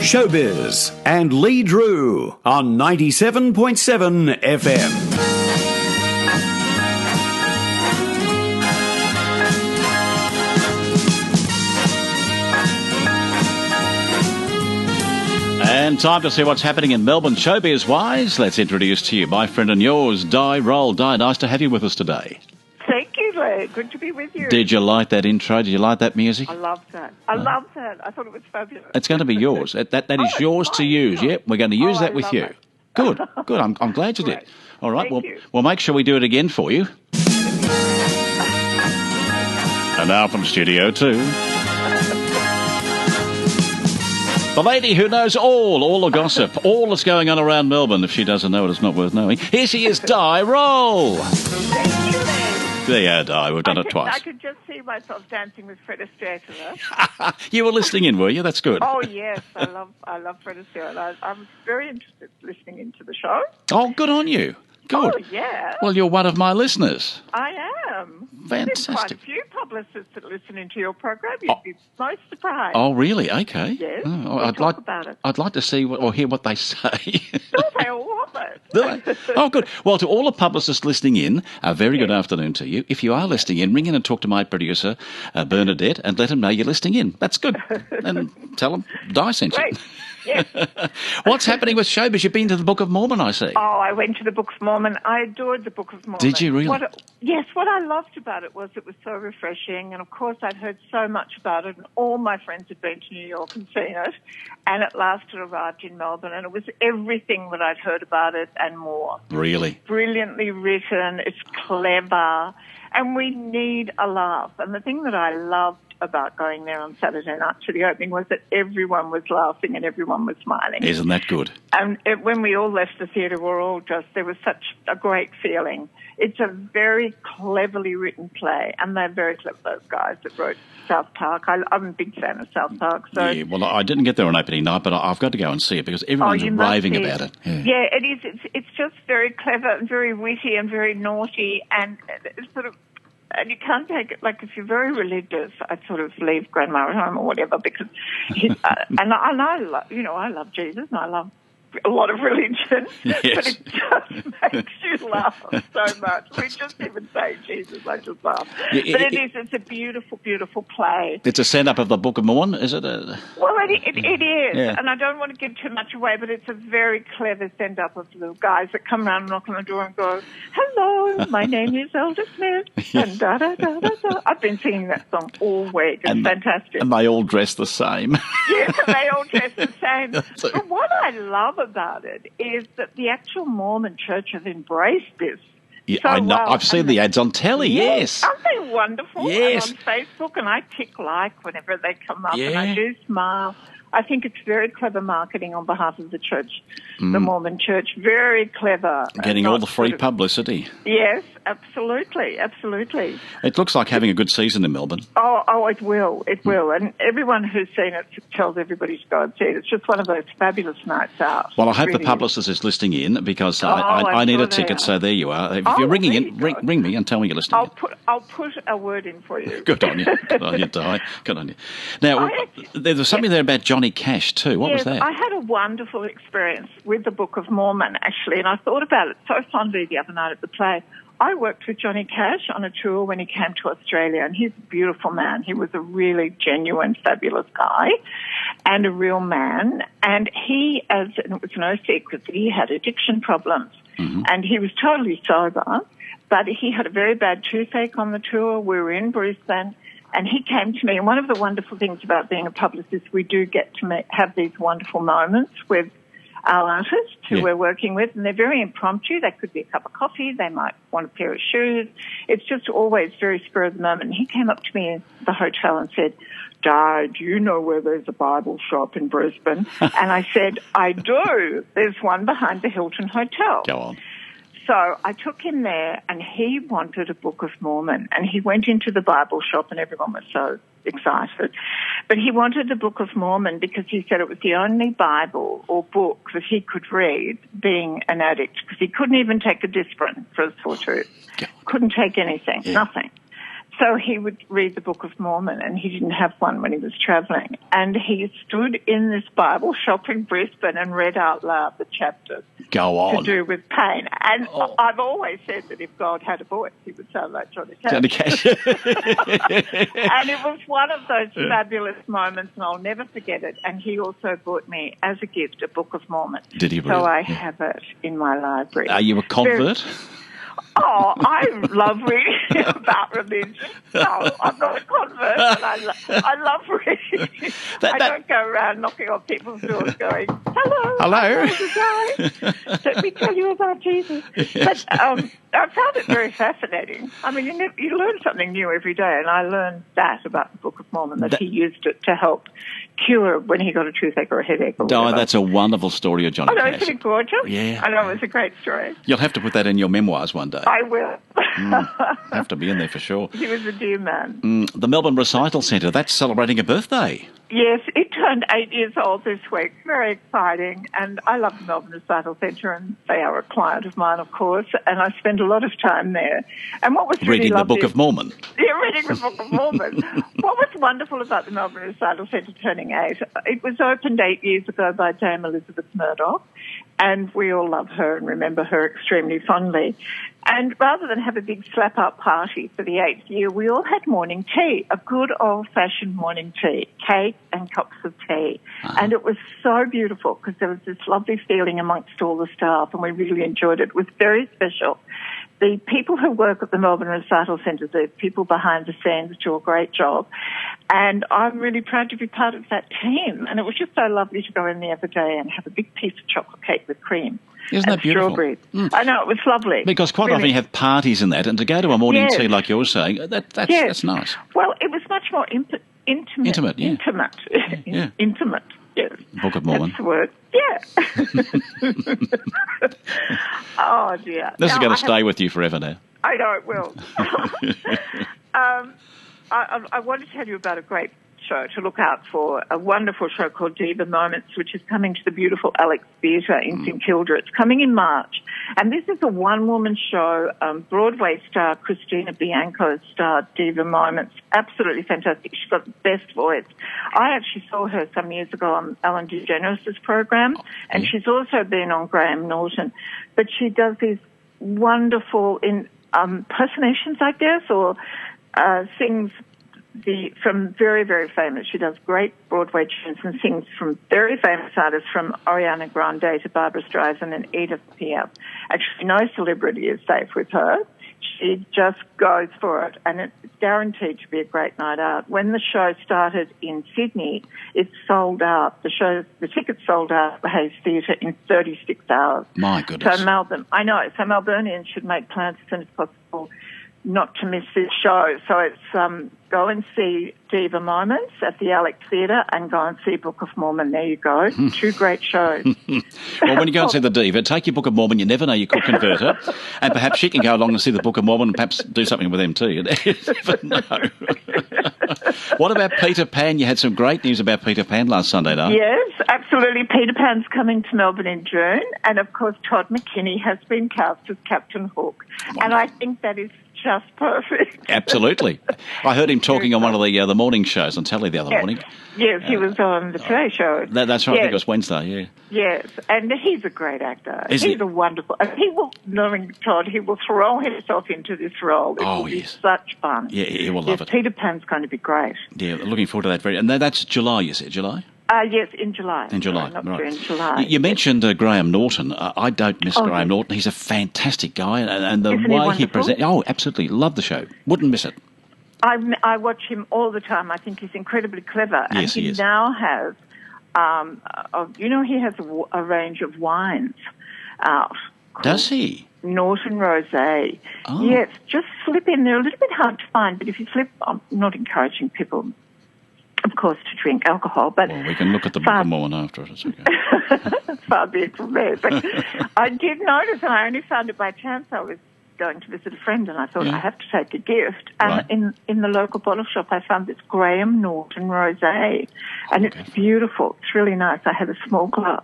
Showbiz and Lee Drew on 97.7 FM. And time to see what's happening in Melbourne showbiz-wise. Let's introduce to you my friend and yours, Rolle. Nice to have you with us today. Thank you, Lee. Good to be with you. Did you like that intro? Did you like that music? I loved that. I loved that. I thought it was fabulous. It's going to be yours. That is yours to use. Yep, we're going to use that with you. It. Good. I'm glad you did. All right, Thank you. We'll make sure we do it again for you. And now from Studio 2. The lady who knows all the gossip, all that's going on around Melbourne. If she doesn't know it, it's not worth knowing. Here she is, Rolle. Thank you, Lee. There you are, Di. We've done it twice. I could just see myself dancing with Fred Astaire today. You were listening in, were you? That's good. Oh, yes. I love Fred Astaire. And I was very interested in listening into the show. Oh, good on you. Good. Oh, yeah. Well, you're one of my listeners. I am. Fantastic. There's quite a few publicists that listen into your program. You'd be most surprised. Oh, really? Okay. Yes. Oh, I'd talk about it. I'd like to see or hear what they say. No, they all love it. Do they? Oh, good. Well, to all the publicists listening in, a very good afternoon to you. If you are listening in, ring in and talk to my producer, Bernadette, and let him know you're listening in. That's good. And tell them Di sent you. Great. Yes. What's happening with showbiz? You've been to the Book of Mormon, I see. Oh, I went to the Book of Mormon. I adored the Book of Mormon. Did you really? Yes, what I loved about it was so refreshing. And, of course, I'd heard so much about it, and all my friends had been to New York and seen it. And at last it arrived in Melbourne, and it was everything that I'd heard about it and more. Really? Brilliantly written. It's clever. And we need a laugh. And the thing that I loved about going there on Saturday night to the opening was that everyone was laughing and everyone was smiling. Isn't that good? And when we all left the theatre, there was such a great feeling. It's a very cleverly written play, and they're very clever, those guys that wrote South Park. I'm a big fan of South Park. So yeah, well, I didn't get there on opening night, but I've got to go and see it because everyone's raving about it. Yeah, it is. It's just very clever and very witty and very naughty, and it's sort of. And you can't take it, like, if you're very religious, I'd sort of leave Grandma at home or whatever, because, I love Jesus and I love a lot of religion, yes. But it just makes you laugh so much. We just even say Jesus, I just laugh. But it's a beautiful, beautiful play. It's a send-up of the Book of Mormon, is it? Well, it is, yeah. And I don't want to give too much away, but it's a very clever send-up of the guys that come around and knock on the door and go, hello, my name is Elder Smith, and da-da-da-da-da. I've been singing that song all week. It's fantastic. And they all dress the same. Yes, and they all dress the same. But what I love about it is that the actual Mormon church has embraced this. Yeah, so I know. well. I've seen the ads on telly, yes. Aren't they wonderful? Yes. And on Facebook, and I tick like whenever they come up, yeah. and I do smile. I think it's very clever marketing on behalf of the church, the Mormon church. Very clever. Getting all the free publicity. Yes, absolutely, absolutely. It looks like having a good season in Melbourne. Oh, it will, it will. And everyone who's seen it tells everybody to go and see it. It's just one of those fabulous nights out. Well, I hope the publicist is listening in because I need a ticket, so there you are. If you're ringing in, ring me and tell me you're listening I'll put a word in for you. Good on you. Good on you, Di. Good on you. Now, there was something there about Johnny Cash too. What was that? I had a wonderful experience with the Book of Mormon, actually, and I thought about it so fondly the other night at the play. I worked with Johnny Cash on a tour when he came to Australia, and he's a beautiful man. He was a really genuine, fabulous guy and a real man. And and it was no secret that he had addiction problems. Mm-hmm. And he was totally sober, but he had a very bad toothache on the tour. We were in Brisbane, and he came to me. And one of the wonderful things about being a publicist, we do get to have these wonderful moments with our artists who we're working with, and they're very impromptu. They could be a cup of coffee. They might want a pair of shoes. It's just always very spur of the moment. And he came up to me at the hotel and said, Di, do you know where there's a Bible shop in Brisbane? And I said, I do. There's one behind the Hilton Hotel. Go on. So I took him there, and he wanted a Book of Mormon, and he went into the Bible shop, and everyone was so excited. But he wanted the Book of Mormon because he said it was the only Bible or book that he could read being an addict, because he couldn't even take a Disprin for his sore tooth. Couldn't take anything, nothing. So he would read the Book of Mormon, and he didn't have one when he was travelling. And he stood in this Bible shop in Brisbane and read out loud the chapters. Go on. To do with pain. And I've always said that if God had a voice, he would sound like Johnny Cash. Johnny Cash. And it was one of those fabulous moments, and I'll never forget it. And he also bought me, as a gift, a Book of Mormon. Did he really? So I have it in my library. Are you a convert? Oh, I love reading about religion. No, I'm not a convert, but I love reading. I don't go around knocking on people's doors going, hello. Let me tell you about Jesus. But I found it very fascinating. I mean, you learn something new every day, and I learned that about the Book of Mormon, that he used it to help cure when he got a toothache or a headache or whatever. That's a wonderful story of Johnny Cash. Isn't it gorgeous? Yeah. I know, it's a great story. You'll have to put that in your memoirs one day. I will. Have to be in there for sure. He was a dear man. The Melbourne Recital Centre, that's celebrating a birthday. Yes, it turned 8 years old this week. Very exciting. And I love the Melbourne Recital Centre, and they are a client of mine, of course, and I spend a lot of time there. And what was really reading lovely, the Book of Mormon. Yeah, reading the Book of Mormon. What was wonderful about the Melbourne Recital Centre turning 8, it was opened 8 years ago by Dame Elizabeth Murdoch, and we all love her and remember her extremely fondly. And rather than have a big slap-up party for the 8th year, we all had morning tea, a good old-fashioned morning tea, cake and cups of tea. And it was so beautiful because there was this lovely feeling amongst all the staff, and we really enjoyed it. It was very special. The people who work at the Melbourne Recital Centre, the people behind the scenes, do a great job. And I'm really proud to be part of that team. And it was just so lovely to go in the other day and have a big piece of chocolate cake with cream. Isn't that beautiful? Strawberries. I know, it was lovely. Because quite often you have parties in that, and to go to a morning tea like you're saying, that's nice. Well, it was much more intimate. Intimate, yeah. Intimate, yes. Book of Mormon. That's the word. Yeah. Oh, dear. This is going to stay with you forever now. I know it will. I want to tell you about a great show to look out for, a wonderful show called Diva Moments, which is coming to the beautiful Alex Theatre in St Kilda. It's coming in March. And this is a one-woman show. Broadway star Christina Bianco starred Diva Moments. Absolutely fantastic. She's got the best voice. I actually saw her some years ago on Ellen DeGeneres' program, and she's also been on Graham Norton. But she does these wonderful impersonations, I guess, or sings from very, very famous. She does great Broadway tunes and sings from very famous artists, from Ariana Grande to Barbra Streisand and Edith Piaf. Actually, no celebrity is safe with her. She just goes for it, and it's guaranteed to be a great night out. When the show started in Sydney, it sold out. The tickets sold out at the Hayes Theatre in 36 hours. My goodness. So Melburnians should make plans as soon as possible not to miss this show. So it's go and see Diva Moments at the Alex Theatre and go and see Book of Mormon. There you go. 2 great shows. Well, when you go and see the Diva, take your Book of Mormon. You never know, you could convert her. And perhaps she can go along and see the Book of Mormon and perhaps do something with them too. You never know. What about Peter Pan? You had some great news about Peter Pan last Sunday night. Yes, absolutely. Peter Pan's coming to Melbourne in June. And, of course, Todd McKinney has been cast as Captain Hook. Wonderful. And I think that is just perfect. Absolutely. I heard him talking on one of the morning shows on telly the other morning. Yes, he was on the Today Show. That's right, yes. I think it was Wednesday, yeah. Yes, and he's a great actor. He's a wonderful... He will, knowing Todd, he will throw himself into this role. It will be such fun. Yeah, he will love it. Peter Pan's going to be great. Yeah, looking forward to that. And that's July, you said, July? Yes, in July. In July, not right. June, July. You mentioned Graham Norton. I don't miss Graham Norton. He's a fantastic guy, and the way he presents... Oh, absolutely. Love the show. Wouldn't miss it. I watch him all the time. I think he's incredibly clever. Yes, and he is. now has... he has a range of wines out. Does he? Norton Rosé. Oh. Yes, just slip in. They're a little bit hard to find, but if you slip... I'm not encouraging people, of course, to drink alcohol, but... Well, we can look at the Book of Mormon after it. It's okay. Far be it from there. But I did notice, and I only found it by chance. I was going to visit a friend, and I thought, I have to take a gift. And in the local bottle shop, I found this Graham Norton Rosé, and it's beautiful. It's really nice. I had a small glass.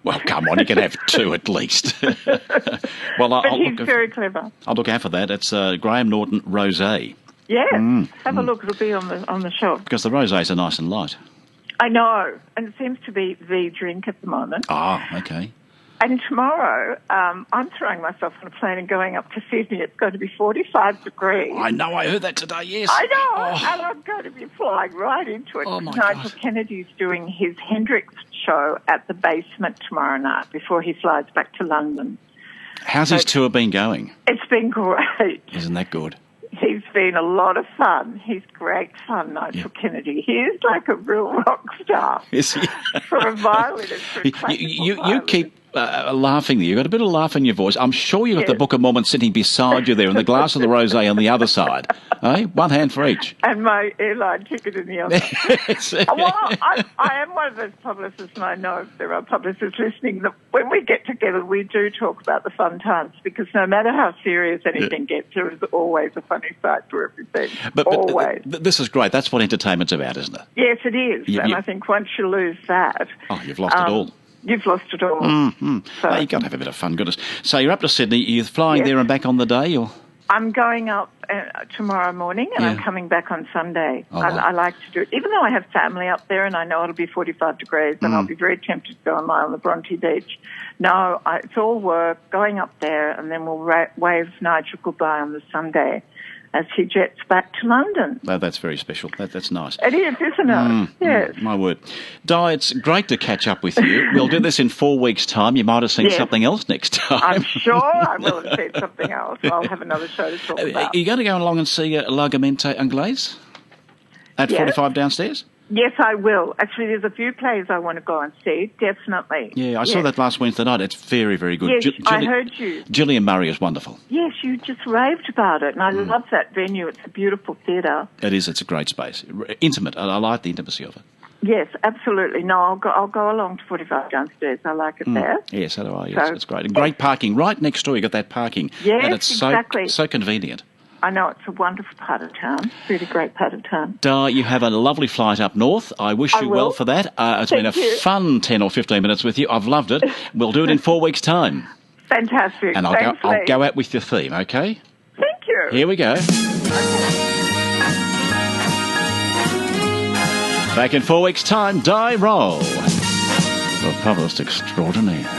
Well, come on, you can have 2 at least. Well, but he's very clever. I'll look out for that. It's Graham Norton Rosé. Yes, have a look. It'll be on the shelf. Because the rosés are nice and light. I know, and it seems to be the drink at the moment. Ah, okay. And tomorrow, I'm throwing myself on a plane and going up to Sydney. It's going to be 45 degrees. I know, I heard that today, yes. I know, Oh. and I'm going to be flying right into it. Oh, my Nigel God. Kennedy's doing his Hendrix show at the Basement tomorrow night before he flies back to London. How's his tour been going? It's been great. Isn't that good? He's been a lot of fun. He's great fun, Nigel Kennedy. He is like a real rock star. Is he? From a violinist to a classical You violinist. keep laughing there. You've got a bit of laugh in your voice. I'm sure you've got the Yes. Book of Mormon sitting beside you there and the glass of the rosé on the other side. Eh? One hand for each. And my airline ticket in the other. Well, I am one of those publicists, and I know if there are publicists listening, that when we get together, we do talk about the fun times, because no matter how serious anything gets, there is always a funny side to everything. But always. This is great. That's what entertainment's about, isn't it? Yes, it is. You- and you- I think once you lose that... Oh, you've lost it all. You've lost it all. So, Oh, you've got to have a bit of fun, goodness. So you're up to Sydney. You're flying Yes. there and back on the day, or? I'm going up tomorrow morning, and I'm Yeah. coming back on Sunday. Oh, I, wow. I like to do it, even though I have family up there, and I know it'll be 45 degrees, and I'll be very tempted to go and lie on the Bronte Beach. No, it's all work, going up there, and then we'll wave Nigel goodbye on the Sunday as he jets back to London. That's very special. That's nice. It is, isn't it? Yes. My word. Di, it's great to catch up with you. We'll do this in 4 weeks' time. You might have seen Yes. something else next time. I'm sure I will have said something else. I'll have another show to talk Are about. you going to go along and see Largamente Anglaise at Yes. 45 downstairs? Yes, I will. Actually, there's a few plays I want to go and see, definitely. Yeah, I saw that last Wednesday night. It's very, very good. Yes, I heard you. Gillian Murray is wonderful. Yes, you just raved about it, and I love that venue. It's a beautiful theatre. It is. It's a great space. Intimate. I like the intimacy of it. Yes, absolutely. No, I'll go along to 45 downstairs. I like it there. Yes, so do I. Yes, So- it's great. And great parking. Right next door, you got that parking. Yes, and it's exactly. so convenient. I know it's a wonderful part of town. Really great part of town. Di, you have a lovely flight up north. I wish you well will. for that. It's been a Thank you. fun 10 or 15 minutes with you. I've loved it. We'll do it in 4 weeks' time. Fantastic. And Thanks, I'll Lee. go out with your theme, okay? Thank you. Here we go. Back in 4 weeks' time, Di Rolle, the publicist extraordinaire.